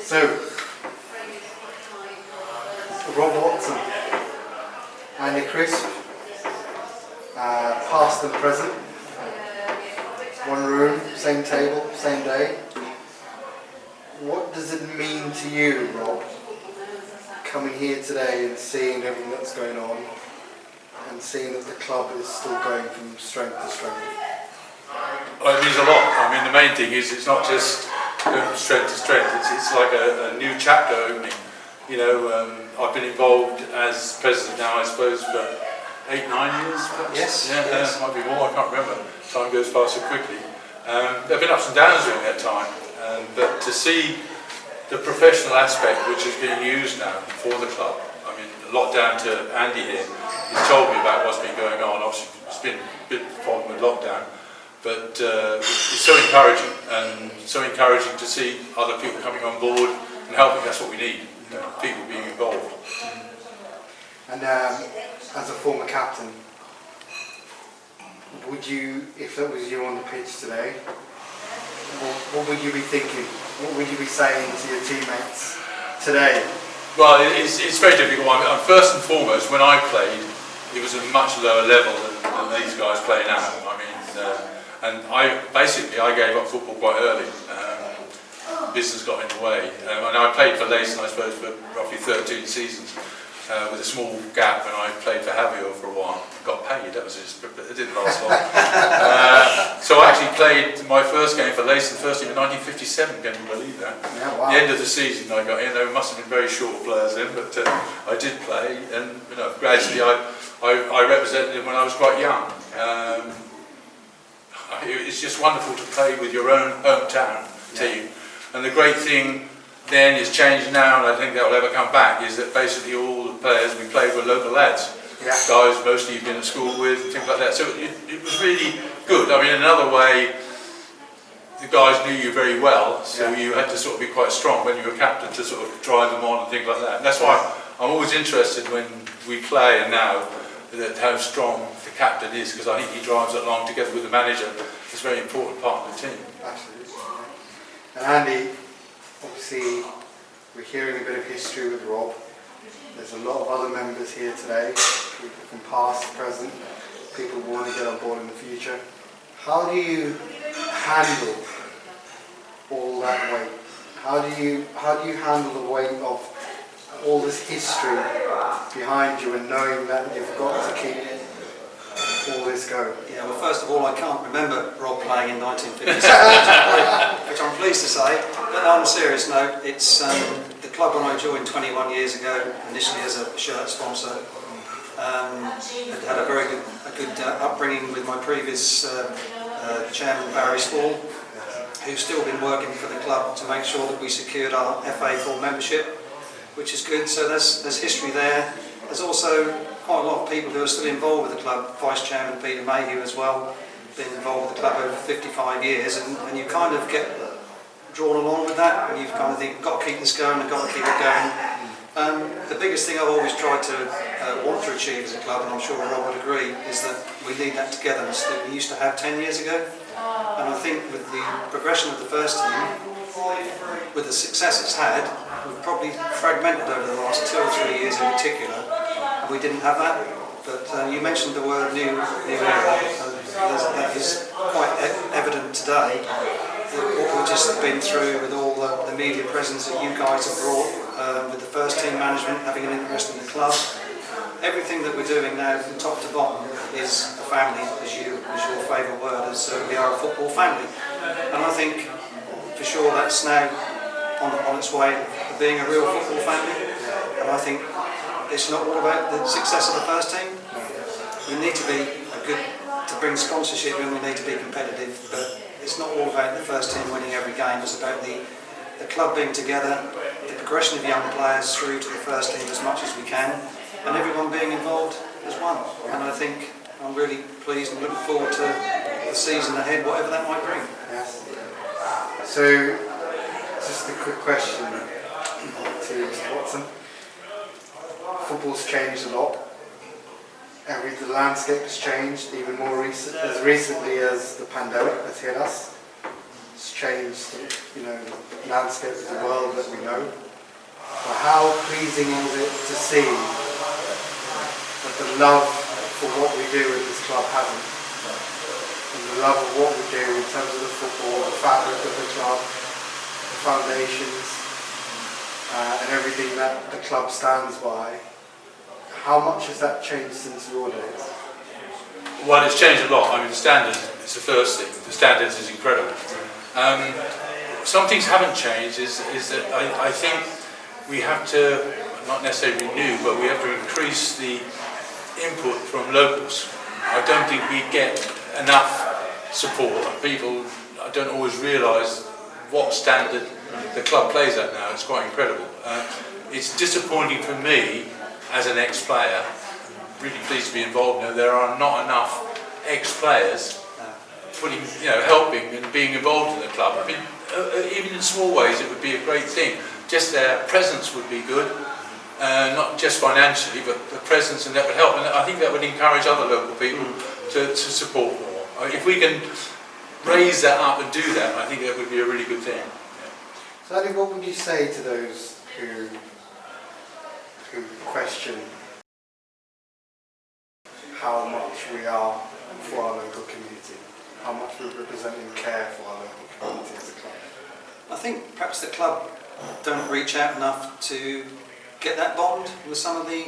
So, Rob Watson, Andy Crisp, past and present, one room, same table, same day. What does it mean to you, Rob, coming here today and seeing everything that's going on and seeing that the club is still going from strength to strength? Well, it means a lot. I mean, the main thing is it's not just going from strength to strength. It's like a new chapter opening. You know, I've been involved as president now, I suppose, for 8, 9 years. Perhaps? Yes. Yeah, yes. Might be more. I can't remember. Time goes past so quickly. There have been ups and downs during that time, but to see the professional aspect which is being used now for the club. I mean, a lot down to Andy here. He's told me about what's been going on. Obviously, it's been a bit problem with lockdown. But it's so encouraging, and so encouraging to see other people coming on board and helping. That's what we need, you know, people being involved. And as a former captain, would you, if that was you on the pitch today, what would you be thinking? What would you be saying to your teammates today? Well, it's very difficult. First and foremost, when I played, it was a much lower level than these guys play now. I mean. And I gave up football quite early. Business got in the way. And I played for Leyson, I suppose, for roughly 13 seasons, with a small gap, and I played for Javier for a while. Got paid, that was just, but it didn't last long. So I actually played my first game for Leyson, first team in 1957, can you believe that? Yeah, wow. The end of the season I got in. There must have been very short players then, but I did play, and you know, gradually I represented him when I was quite young. It's just wonderful to play with your own hometown team. And the great thing then is changed now, and I think that will ever come back, is that basically all the players we played were local lads. Yeah. Guys mostly you've been at school with and things like that. So it was really good. I mean, in another way, the guys knew you very well, so you had to sort of be quite strong when you were captain to sort of drive them on and things like that. And that's why I'm always interested when we play, and now that how strong the captain is, because I think he drives it along together with the manager. It's a very important part of the team. Absolutely. And Andy, obviously we're hearing a bit of history with Rob. There's a lot of other members here today, people from past, present, people who want to get on board in the future. How do you handle all that weight? How do you handle the weight of all this history behind you and knowing that you've got to keep all this going? Yeah, well, first of all, I can't remember Rob playing in 1957, which I'm pleased to say. But on a serious note, it's the club when I joined 21 years ago, initially as a shirt sponsor. Had a very good upbringing with my previous chairman, Barry Small, who's still been working for the club to make sure that we secured our FA full membership, which is good. So there's history there. There's also quite a lot of people who are still involved with the club. Vice Chairman Peter Mayhew as well, been involved with the club over 55 years, and you kind of get drawn along with that, and you kind of think, got to keep this going, and got to keep it going. The biggest thing I've always tried to want to achieve as a club, and I'm sure Rob would agree, is that we need that togetherness that we used to have 10 years ago. And I think with the progression of the first team, with the success it's had, we've probably fragmented over the last 2 or 3 years in particular, and we didn't have that. But you mentioned the word new era, that is quite evident today. What we've just been through with all the media presence that you guys have brought, with the first team management having an interest in the club, everything that we're doing now from top to bottom is a family, as your favourite word, as we are a football family. And I think for sure that's now on its way to being a real football family. And I think it's not all about the success of the first team. We need to be to bring sponsorship in, we need to be competitive, but it's not all about the first team winning every game. It's about the club being together, the progression of young players through to the first team as much as we can, and everyone being involved as one. And I think I'm really pleased and looking forward to the season ahead, whatever that might bring. Yes. So, just a quick question to Mr. Watson. Football's changed a lot. The landscape has changed even more as recently as the pandemic has hit us. It's changed, you know, the landscape of the world that we know. But how pleasing is it to see that the love for what we do at this club hasn't. And the love of what we do in terms of the football, the fabric of the club, the foundations, and everything that the club stands by. How much has that changed since your days? Well, it's changed a lot. I mean, the standard is the first thing. The standards is incredible. Some things haven't changed. Is that I think we have to, not necessarily new, but we have to increase the input from locals. I don't think we get enough support, and people I don't always realise what standard the club plays at now. It's quite incredible. It's disappointing for me as an ex-player. Really pleased to be involved now. There are not enough ex-players putting, helping and being involved in the club. I mean, even in small ways, it would be a great thing. Just their presence would be good, not just financially, but the presence, and that would help. And I think that would encourage other local people to support more. If we can raise that up and do that, I think that would be a really good thing. Yeah. So, Andy, what would you say to those who question how much we are for our local community, how much we represent and care for our local community as a club? I think perhaps the club don't reach out enough to get that bond with some of the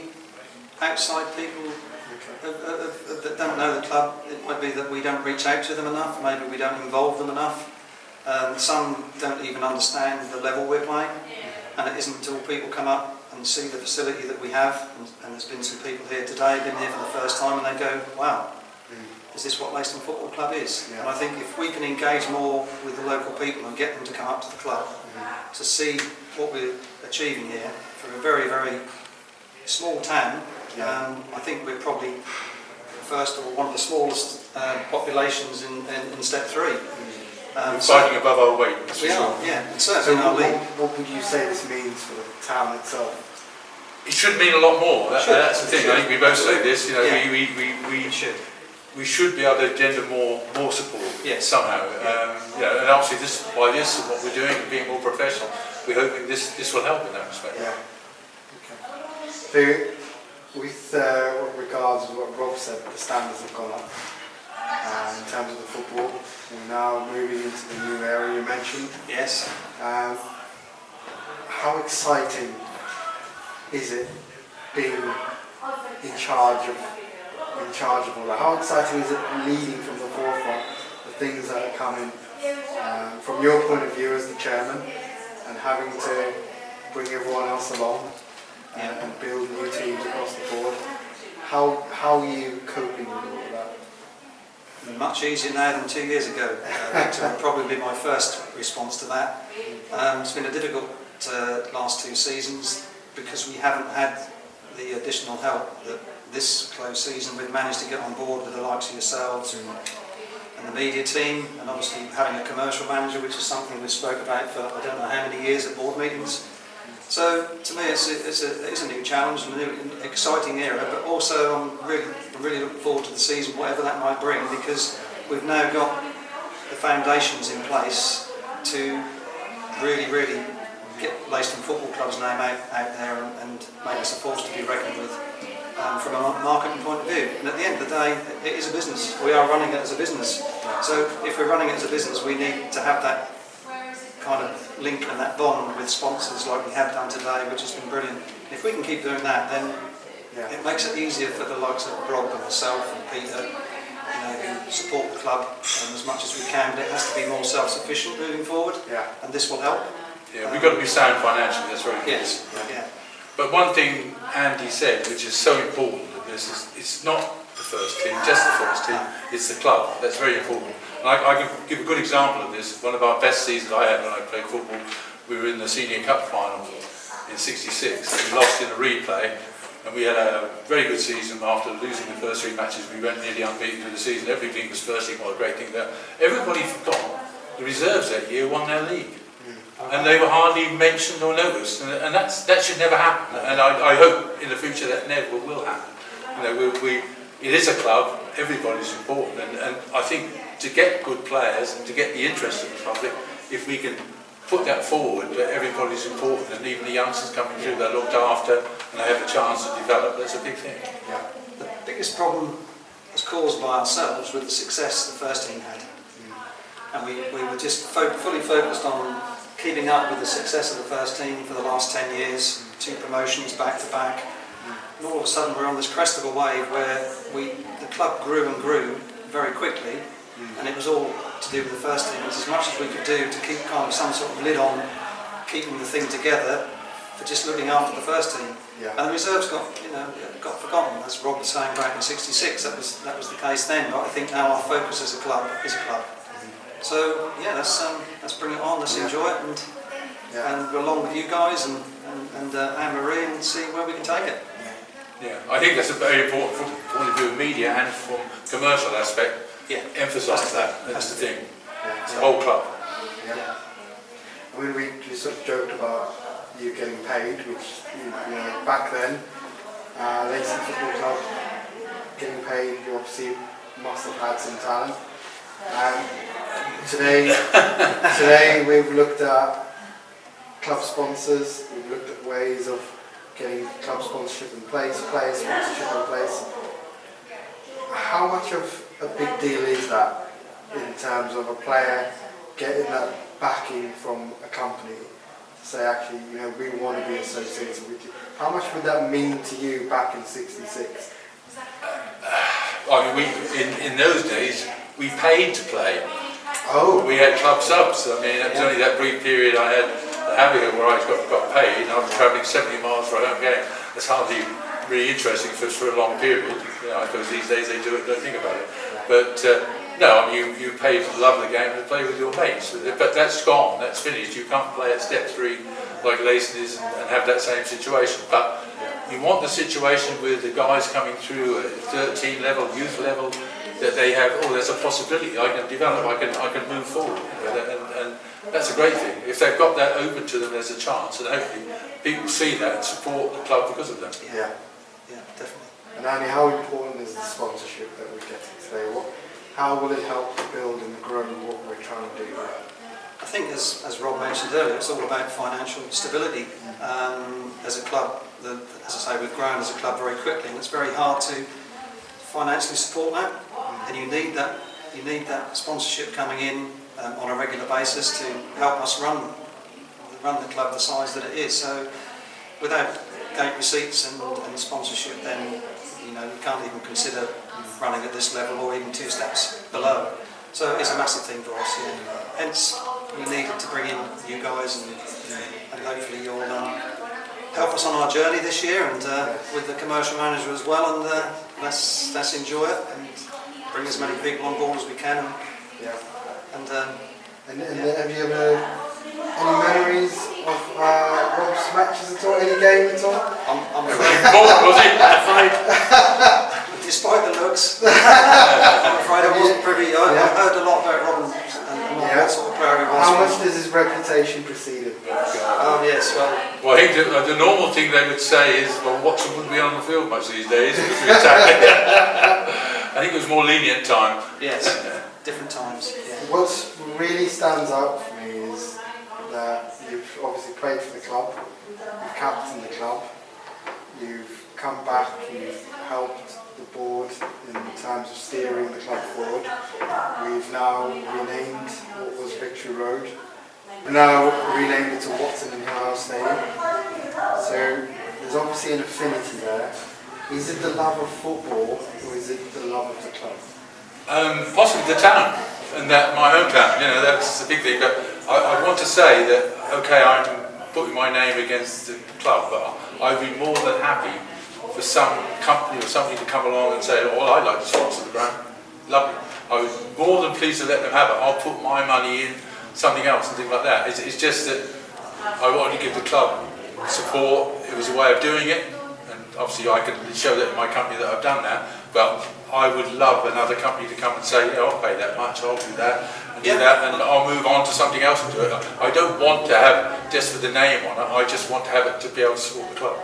outside people that don't know the club. It might be that we don't reach out to them enough, maybe we don't involve them enough. Some don't even understand the level we're playing, and it isn't until people come up and see the facility that we have, and there's been some people here today, been here for the first time, and they go, wow, is this what Leiston Football Club is? Yeah. And I think if we can engage more with the local people and get them to come up to the club to see what we're achieving here for a very, very small town, I think we're probably first or one of the smallest populations in Step 3. We're fighting above our weight. We are, yeah, and certainly in our league. What would you say this means for the town itself? It should mean a lot more. That's the thing. I think we both say this. We should be able to gender more support somehow. And obviously by this and what we're doing and being more professional, we're hoping this will help in that respect. Yeah. Okay. So with regards to what Rob said, the standards have gone up in terms of the football. We're now moving into the new area you mentioned. Yes. How exciting is it being in charge of all that? How exciting is it leading from the forefront the things that are coming from your point of view as the chairman, and having to bring everyone else along and build new teams across the board? How are you coping with all of that? Much easier now than 2 years ago. Victor would probably be my first response to that. It's been a difficult last 2 seasons because we haven't had the additional help that this close season we've managed to get on board with the likes of yourselves and the media team, and obviously having a commercial manager, which is something we spoke about for I don't know how many years at board meetings. So to me it's a new challenge and a new exciting era, but also I'm really looking forward to the season, whatever that might bring, because we've now got the foundations in place to really get Leiston Football Club's name out there and make us a force to be reckoned with from a marketing point of view. And at the end of the day, it is a business. We are running it as a business. So if we're running it as a business, we need to have that kind of link and that bond with sponsors like we have done today, which has been brilliant. If we can keep doing that, then it makes it easier for the likes of Rob and myself and Peter, who support the club as much as we can, but it has to be more self-sufficient moving forward, and this will help. Yeah, we've got to be sound financially, that's very important. Yes, yeah. But one thing Andy said, which is so important of this, is it's not the first team, just the first team, it's the club. That's very important. And I can give a good example of this. One of our best seasons I had when I played football, we were in the Senior Cup final in '66, and we lost in a replay, and we had a very good season. After losing the first 3 matches, we went nearly unbeaten through the season. Everything was first team, what a great thing there. Everybody forgot the reserves that year won their league. And they were hardly mentioned or noticed, and that should never happen. And I hope in the future that never will happen. It is a club, everybody's important, and I think to get good players and to get the interest of the public, if we can put that forward, that everybody's important, and even the youngsters coming through, they're looked after and they have a chance to develop, that's a big thing. Yeah. The biggest problem was caused by ourselves with the success the first team had. And we were just fully focused on keeping up with the success of the first team for the last 10 years, 2 promotions back to back. And all of a sudden we're on this crest of a wave where the club grew and grew very quickly, and it was all to do with the first team. It was as much as we could do to keep kind of some sort of lid on keeping the thing together for just looking after the first team. Yeah. And the reserves got forgotten, as Rob was saying back in '66. That was the case then, but I think now our focus as a club is a club. So yeah, let's bring it on, let's enjoy it, and go along with you guys and Anne-Marie and see where we can take it. Yeah, I think that's a very important from the point of view of media and from commercial aspect. Yeah, emphasise that. That's the thing. Yeah. It's the whole club. Yeah. I mean, we sort of joked about you getting paid, which back then, Lacey Football Club getting paid, you obviously must have had some talent. Today we've looked at club sponsors, we've looked at ways of getting club sponsorship in place, player sponsorship in place. How much of a big deal is that in terms of a player getting that backing from a company to say, actually, we want to be associated with you? How much would that mean to you back in '66? I mean, in those days, we paid to play. Oh. We had club subs. I mean, it was only that brief period I had having it where I got paid, and I was travelling 70 miles for a home game. That's hardly really interesting for a long period. I suppose these days they do it, don't think about it. But no, I mean, you pay to love the game and play with your mates. But that's gone, that's finished. You can't play at step 3 like Leyton is and have that same situation. But you want the situation with the guys coming through at 13 level, youth level, that they have, there's a possibility, I can develop, I can move forward. And that's a great thing. If they've got that open to them, there's a chance, and hopefully people see that and support the club because of that. Yeah, definitely. And Annie, how important is the sponsorship that we're getting today? How will it help build and grow what we're trying to do? I think, as Rob mentioned earlier, it's all about financial stability. As a club, as I say, we've grown as a club very quickly, and it's very hard to financially support that. And you need that sponsorship coming in on a regular basis to help us run the club the size that it is. So without gate receipts and sponsorship, then you can't even consider running at this level or even 2 steps below. So it's a massive thing for us. Hence, we needed to bring in you guys, and hopefully you'll help us on our journey this year, and with the commercial manager as well. And let's enjoy it and bring as many people on board as we can. And have you ever any memories of Rob's matches at all? Any game at all? I'm afraid, despite the looks, I'm afraid I wasn't privy. I've heard a lot about Rob and what sort of player he was. How much does his reputation precede him? Oh yes, well, I think the normal thing they would say is, well, Watson wouldn't be on the field much these days because we attack. I think it was more lenient time. Yes, different times. Yeah. What really stands out for me is that you've obviously played for the club, you've captained the club, you've come back, you've helped the board in terms of steering the club forward. We've now renamed what was Victory Road. We've now renamed it to Watson and Hill Stadium. So there's obviously an affinity there. Is it the love of football or is it the love of the club? Possibly the town, and that my hometown. That's the big thing. But I want to say that I'm putting my name against the club, but I'd be more than happy for some company or somebody to come along and say, "Oh, I'd like to sponsor the ground." Lovely. I was more than pleased to let them have it. I'll put my money in something else and things like that. It's just that I wanted to give the club support. It was a way of doing it. Obviously I can show that in my company that I've done that, but I would love another company to come and say, I'll pay that much, I'll do that, and do that, and I'll move on to something else and do it. I don't want to have just for the name on it, I just want to have it to be able to support the club.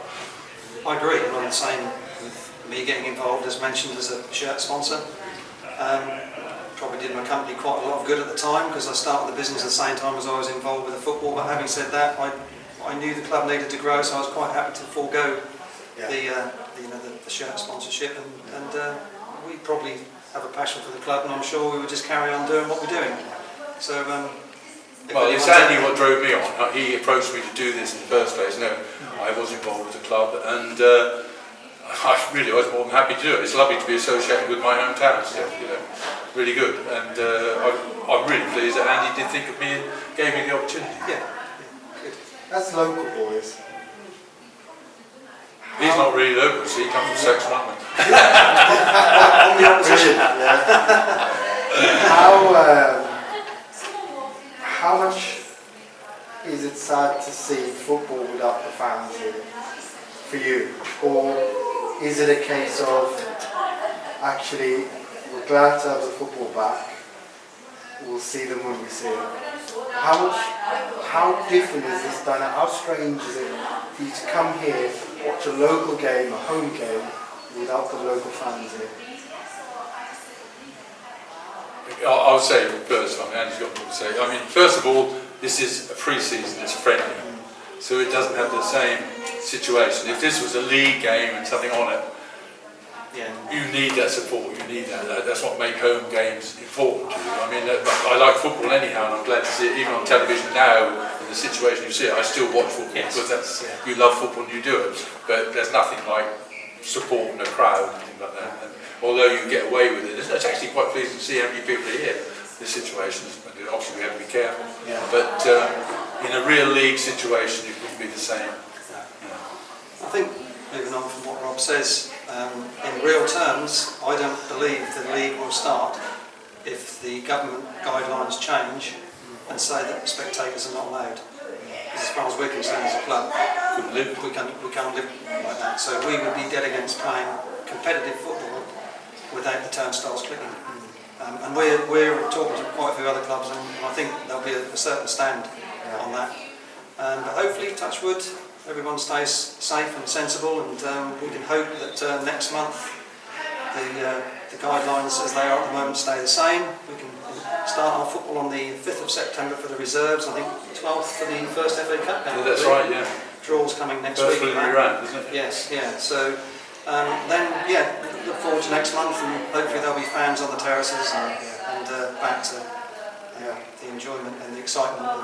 I agree, and I'm the same with me getting involved, as mentioned, as a shirt sponsor. probably did my company quite a lot of good at the time because I started the business at the same time as I was involved with the football. But having said that, I knew the club needed to grow, so I was quite happy to forego the shirt sponsorship, and we probably have a passion for the club, and I'm sure we would just carry on doing what we're doing. So. Well, it's Andy what drove me on. He approached me to do this in the first place. No, I was involved with the club, and I really was more than happy to do it. It's lovely to be associated with my hometown still, you know, really good. And I'm really pleased that Andy did think of me and gave me the opportunity. Yeah, good. That's local, boys. He's not really local, so he comes from Sex London. On the opposition. How much is it sad to see football without the fans here for you? Or is it a case of actually we're glad to have the football back, we'll see them when we see them? How different is this dynamic? How strange is it for you to come here, watch a local game, a home game, without the local fans here? I'll say first, Andy's got more to say. I mean, first of all, this is a pre-season, it's friendly, so it doesn't have the same situation. If this was a league game and something on it, you need that support, you need that. That's what makes home games important to you. I mean, I like football anyhow, and I'm glad to see it even on television now, in the situation you see it. I still watch football because you love football and you do it, but there's nothing like support and a crowd and things like that. And although you get away with it, it's actually quite pleasing to see how many people are here. This situation, obviously we have to be careful, but in a real league situation it wouldn't be the same. I think, moving on from what Rob says, in real terms, I don't believe the league will start if the government guidelines change and say that spectators are not allowed. As far as we're concerned as a club, we can't live like that. So we would be dead against playing competitive football without the turnstiles clicking. And we're talking to quite a few other clubs, and I think there'll be a certain stand on that. But hopefully, touch wood, everyone stays safe and sensible, and we can hope that next month the guidelines as they are at the moment stay the same. We can start our football on the 5th of September for the reserves, I think 12th for the first FA Cup game. Yeah, that's right, yeah. Draw's coming next First week. preliminary round, isn't it? Yes, yeah. So look forward to next month, and hopefully there'll be fans on the terraces and back to the enjoyment and the excitement of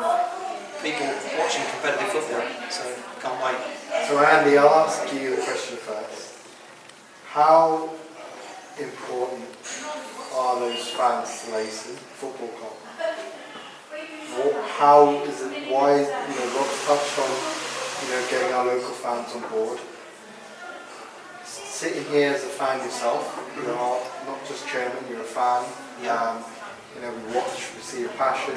people watching competitive football. So can't wait. So Andy, I'll ask you the question first. How important are those fans to Lacey Football Club? How is it? Why? Rob's touched on getting our local fans on board. Sitting here as a fan yourself, you are not just chairman, you're a fan. We watch, we see your passion.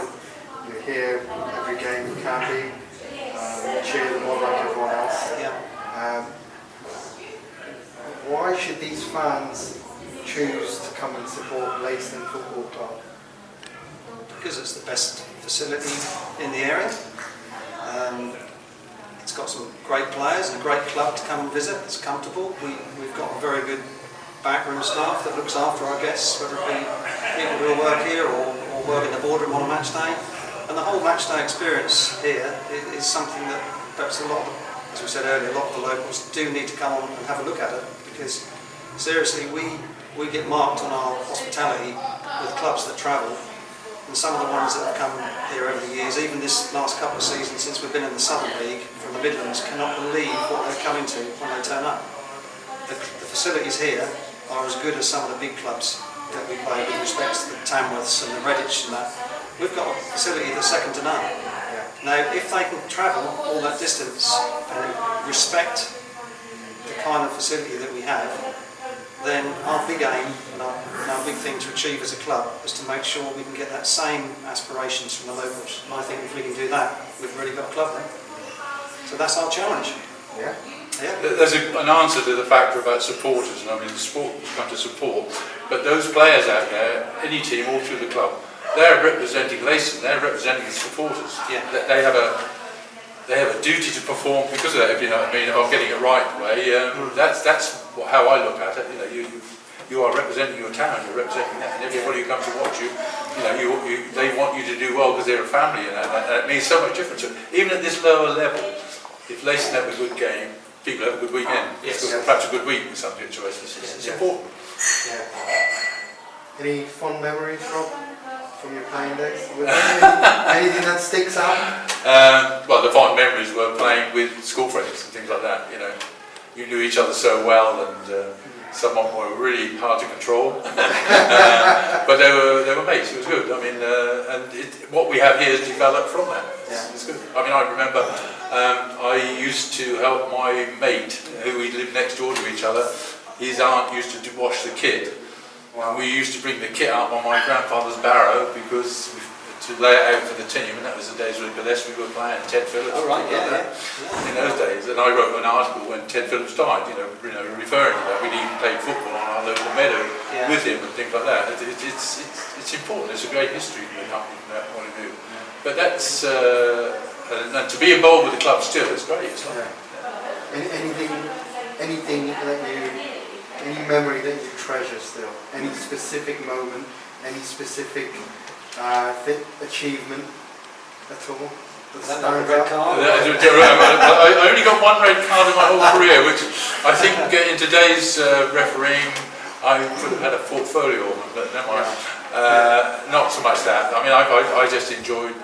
You're here every game you can be. You cheer them on like everyone else. Why should these fans choose to come and support Lacey Football Club? Because it's the best facility in the area. It's got some great players and a great club to come and visit. It's comfortable. We've got a very good backroom staff that looks after our guests, whether it be people who work here or work in the boardroom on a match day. And the whole match day experience here is something that perhaps as we said earlier, a lot of the locals do need to come on and have a look at it, because seriously, we get marked on our hospitality with clubs that travel. And some of the ones that have come here over the years, even this last couple of seasons since we've been in the Southern League from the Midlands, cannot believe what they're coming to when they turn up. The facilities here are as good as some of the big clubs that we play with respect to the Tamworths and the Redditch and that. We've got a facility that's second to none. Now, if they can travel all that distance and respect the kind of facility that we have, then our big aim and our big thing to achieve as a club is to make sure we can get that same aspirations from the locals. And I think if we can do that, we've really got a club then. So that's our challenge. Yeah. There's an answer to the factor about supporters, and I mean the sport come to support, but those players out there, any team all through the club, they're representing Lacey, they're representing the supporters. They have a duty to perform because of that, if you know what I mean, of getting it right way. That's how I look at it. you are representing your town, you're representing that, and everybody who comes to watch you, they want you to do well because they're a family, and that means so much difference. So even at this lower level, if Leiston have a good game, people have a good weekend. Yes. Perhaps a good week in some situations. It's important. Yeah. Any fond memories, Rob, from your playing days? Anything that sticks out? Well, the fond memories were playing with school friends and things like that. You knew each other so well, and some of them were really hard to control. But they were mates. It was good. I mean, what we have here is developed from that. It's good. I mean, I remember I used to help my mate, who we lived next door to each other. His aunt used to wash the kit. And we used to bring the kit up on my grandfather's barrow because to lay it out for the team, and that was the days when Gillespie were playing, Ted Phillips. Oh, right, In those days, and I wrote an article when Ted Phillips died, referring to that. We'd even played football on our local meadow with him and things like that. It's important. It's a great history for the company from that point of view. But that's and to be involved with the club still is great. It's not, anything that any memory that you treasure still, any specific moment, any specific achievement at all? That red card? I only got one red card in my whole career, which I think in today's refereeing I could have had a portfolio of them, but never mind. Not so much that. I mean, I just enjoyed.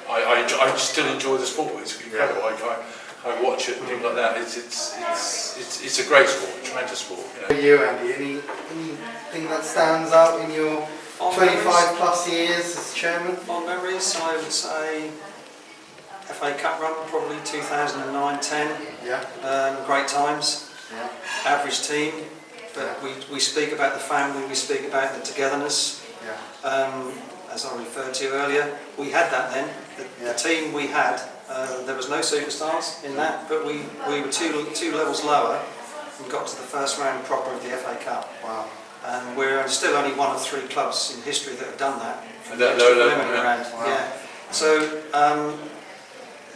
I still enjoy the sport. It's incredible. I watch it and things like that. It's a great sport, a tremendous sport. For you, Andy, anything that stands out in your 25 plus years as chairman? Fond memories, I would say FA Cup run, probably 2009-10. Yeah. Great times. Yeah. Average team, but we speak about the family, we speak about the togetherness. Yeah. As I referred to earlier, we had that then. The team we had, there was no superstars in that, but we were two levels lower and got to the first round proper of the FA Cup. Wow. And we're still only one of 3 clubs in history that have done that. And that low level, round. Wow. So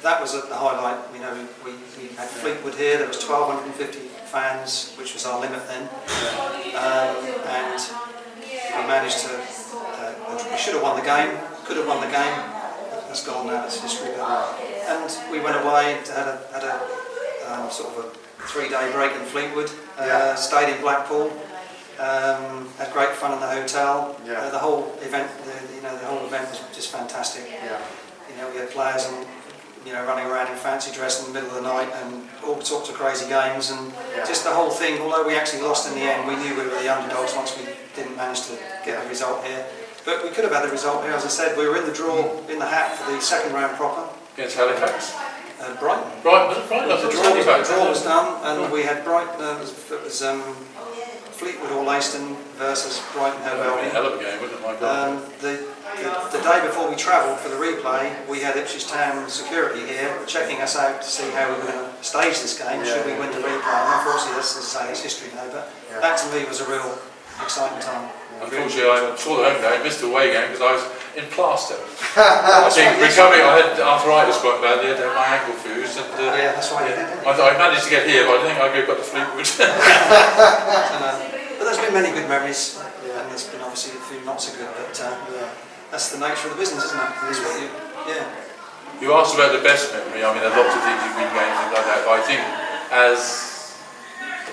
that was the highlight. We had Fleetwood here. There was 1,250 fans, which was our limit then, and we managed to. We should have won the game. Could have won the game. That's gone now. It's history. And we went away and had a sort of a 3-day break in Fleetwood. Stayed in Blackpool. Had great fun in the hotel. The whole event, the whole event was just fantastic. We had players and running around in fancy dress in the middle of the night and all sorts of crazy games and just the whole thing. Although we actually lost in the end, we knew we were the underdogs once we didn't manage to get the result here. But we could have had the result here. As I said, we were in the draw, in the hat for the second round proper. Against Halifax? Brighton. Brighton, the draw was done, and we had Brighton. It was Fleetwood or Leiston versus Brighton Hove Albion. Hell of a game, wasn't it, my God? The day before we travelled for the replay, we had Ipswich Town security here checking us out to see how we were going to stage this game. Should we win the replay? And unfortunately, it's history now. But that to me was a real exciting time. Unfortunately, I saw the home game, missed the away game because I was in plaster. I think recovering, I had arthritis quite badly, I had my ankle fused. And, that's right. I managed to get here, but I think I got to Fleetwood. But there's been many good memories, and there's been obviously a few not so good. But that's the nature of the business, isn't it? That's what You asked about the best memory. I mean, there are lots of things you win games and like that, but I think as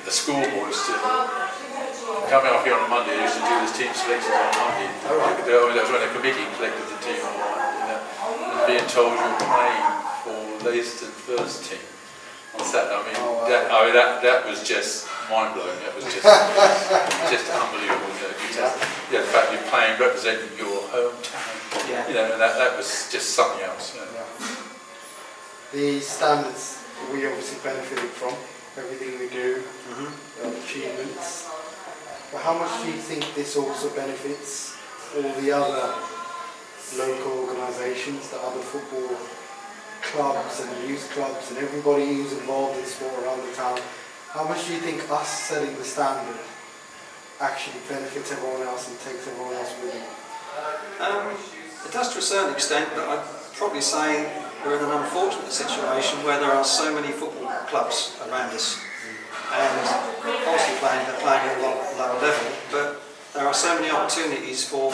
a schoolboy still, coming up here on a Monday, I used to do this team selections on Monday. Oh, right. That was when a committee selected the team, and being told you were playing for Leiston first team on Saturday. That was just mind blowing. That was just unbelievable. The fact you're playing, representing your hometown. And that was just something else. The standards we obviously benefited from, everything we do, achievements. But how much do you think this also benefits all the other local organisations, the other football clubs and youth clubs and everybody who's involved in sport around the town? How much do you think us setting the standard actually benefits everyone else and takes everyone else with it? It does to a certain extent, but I'd probably say we're in an unfortunate situation where there are so many football clubs around us. and obviously they're playing at a lot lower level, but there are so many opportunities for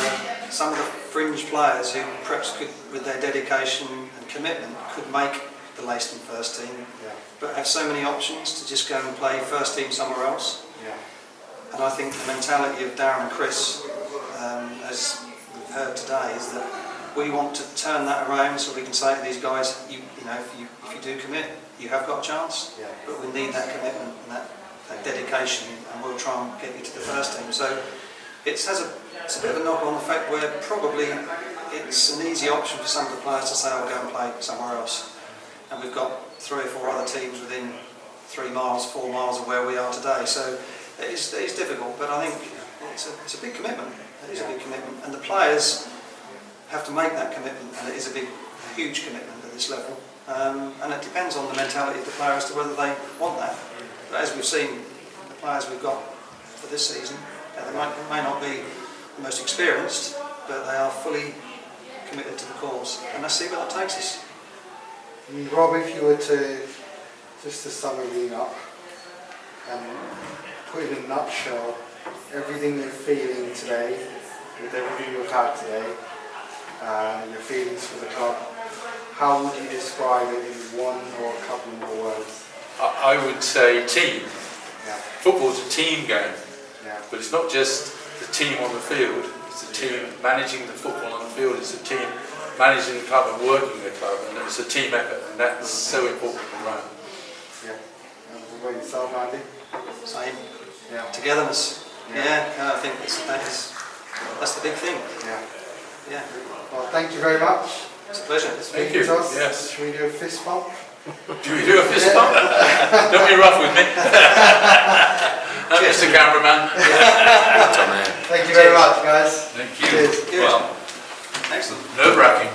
some of the fringe players who perhaps could, with their dedication and commitment, could make the Leiston first team, but have so many options to just go and play first team somewhere else. And I think the mentality of Darren and Chris, as we've heard today, is that we want to turn that around so we can say to these guys, you know, if you do commit, you have got a chance, but we need that commitment and that dedication, and we'll try and get you to the first team. So it's a bit of a knock-on effect where probably it's an easy option for some of the players to say, I'll go and play somewhere else. And we've got 3 or 4 other teams within 3 miles, 4 miles of where we are today. So it is difficult, but I think it's a big commitment. It is a big commitment, and the players have to make that commitment, and it is a huge commitment at this level. And it depends on the mentality of the player as to whether they want that. But as we've seen, the players we've got for this season, they may not be the most experienced, but they are fully committed to the cause. And let's see where that takes us. Rob, if you were to sum everything up and put in a nutshell everything you're feeling today, with everything you've had today, your feelings for the club, how would you describe it in one or a couple more words? I would say team. Football's a team game, but it's not just the team on the field, it's the team managing the football on the field, it's the team managing the club and working the club, and it's a team effort, and that's so important to run. What about yourself, Andy? Same. Togetherness. I think that's the big thing. Well, thank you very much. It's a pleasure. Thank you. Yes. Should we do a fist bump? Do we do a fist bump? Don't be rough with me. Mr. Cameraman. Thank you very much, guys. Thank you. Cheers. Well, excellent. nerve-wracking.